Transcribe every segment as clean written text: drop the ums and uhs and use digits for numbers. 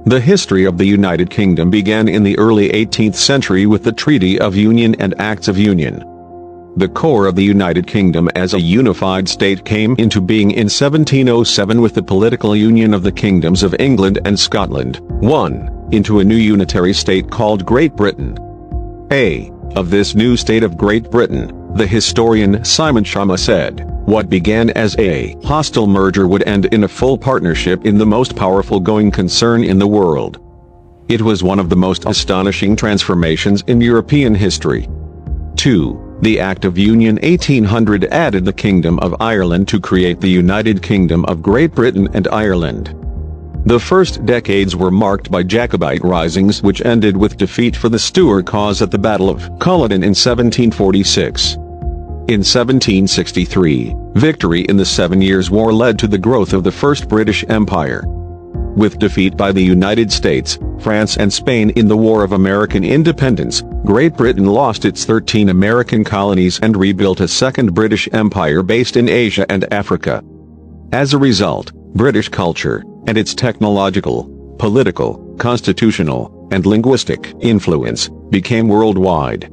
The history of the United Kingdom began in the early 18th century with the Treaty of Union and Acts of Union. The core of the United Kingdom as a unified state came into being in 1707 with the political union of the kingdoms of England and Scotland, into a new unitary state called Great Britain. Of this new state of Great Britain, the historian Simon Schama said, "What began as a hostile merger would end in a full partnership in the most powerful going concern in the world. It was one of the most astonishing transformations in European history." 2. The Act of Union 1800 added the Kingdom of Ireland to create the United Kingdom of Great Britain and Ireland. The first decades were marked by Jacobite risings which ended with defeat for the Stuart cause at the Battle of Culloden in 1746. In 1763, victory in the Seven Years' War led to the growth of the First British Empire. With defeat by the United States, France and Spain in the War of American Independence, Great Britain lost its 13 American colonies and rebuilt a Second British Empire based in Asia and Africa. As a result, British culture, and its technological, political, constitutional, and linguistic influence, became worldwide.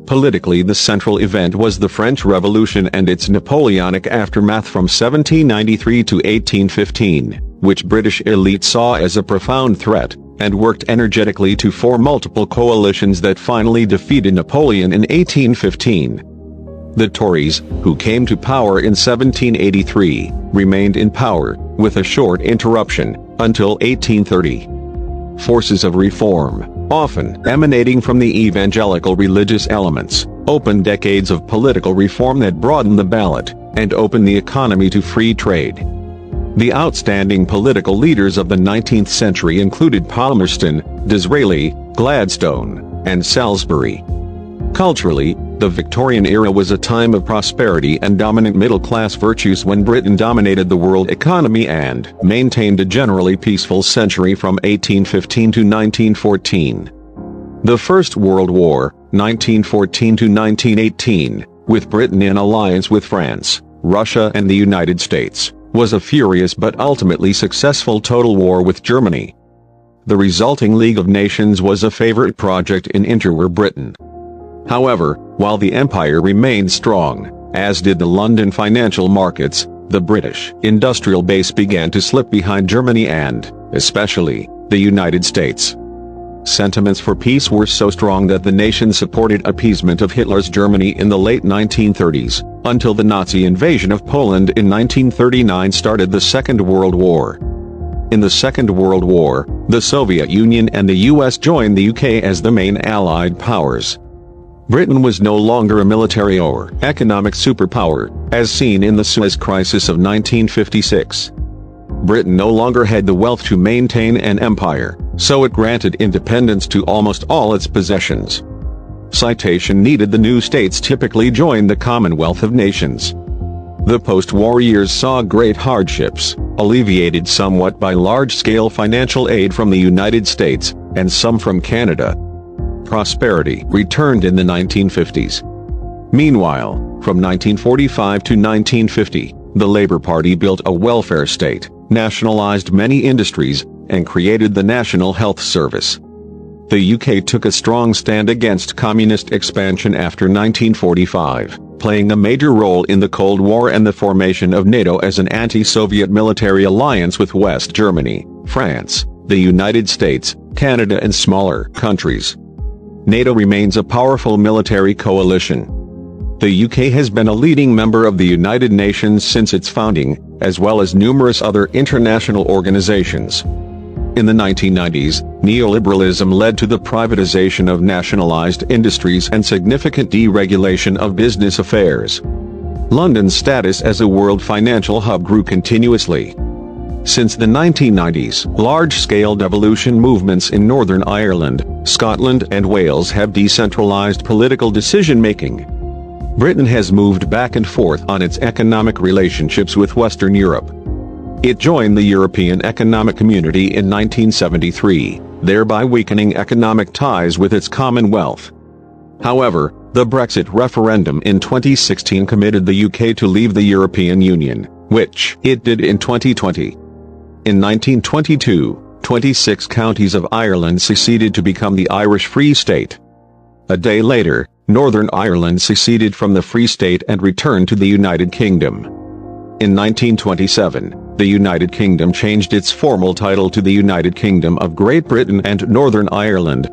Politically, the central event was the French Revolution and its Napoleonic aftermath from 1793 to 1815, which British elites saw as a profound threat, and worked energetically to form multiple coalitions that finally defeated Napoleon in 1815. The Tories, who came to power in 1783, remained in power, with a short interruption, until 1830. Forces of reform, often emanating from the evangelical religious elements, opened decades of political reform that broadened the ballot, and opened the economy to free trade. The outstanding political leaders of the 19th century included Palmerston, Disraeli, Gladstone, and Salisbury. Culturally, the Victorian era was a time of prosperity and dominant middle-class virtues when Britain dominated the world economy and maintained a generally peaceful century from 1815 to 1914. The First World War, 1914 to 1918, with Britain in alliance with France, Russia and the United States, was a furious but ultimately successful total war with Germany. The resulting League of Nations was a favorite project in interwar Britain. However, while the empire remained strong, as did the London financial markets, the British industrial base began to slip behind Germany and, especially, the United States. Sentiments for peace were so strong that the nation supported appeasement of Hitler's Germany in the late 1930s, until the Nazi invasion of Poland in 1939 started the Second World War. In the Second World War, the Soviet Union and the US joined the UK as the main Allied powers. Britain was no longer a military or economic superpower, as seen in the Suez Crisis of 1956. Britain no longer had the wealth to maintain an empire, so it granted independence to almost all its possessions. Citation needed. The new states typically joined the Commonwealth of Nations. The post-war years saw great hardships, alleviated somewhat by large-scale financial aid from the United States, and some from Canada. Prosperity returned in the 1950s. Meanwhile, from 1945 to 1950, the Labour Party built a welfare state, nationalised many industries, and created the National Health Service. The UK took a strong stand against communist expansion after 1945, playing a major role in the Cold War and the formation of NATO as an anti-Soviet military alliance with West Germany, France, the United States, Canada and smaller countries. NATO remains a powerful military coalition. The UK has been a leading member of the United Nations since its founding, as well as numerous other international organizations. In the 1990s, neoliberalism led to the privatization of nationalized industries and significant deregulation of business affairs. London's status as a world financial hub grew continuously. Since the 1990s, large-scale devolution movements in Northern Ireland, Scotland and Wales have decentralized political decision-making. Britain has moved back and forth on its economic relationships with Western Europe. It joined the European Economic Community in 1973, thereby weakening economic ties with its Commonwealth. However, the Brexit referendum in 2016 committed the UK to leave the European Union, which it did in 2020. In 1922, 26 counties of Ireland seceded to become the Irish Free State. A day later, Northern Ireland seceded from the Free State and returned to the United Kingdom. In 1927, the United Kingdom changed its formal title to the United Kingdom of Great Britain and Northern Ireland.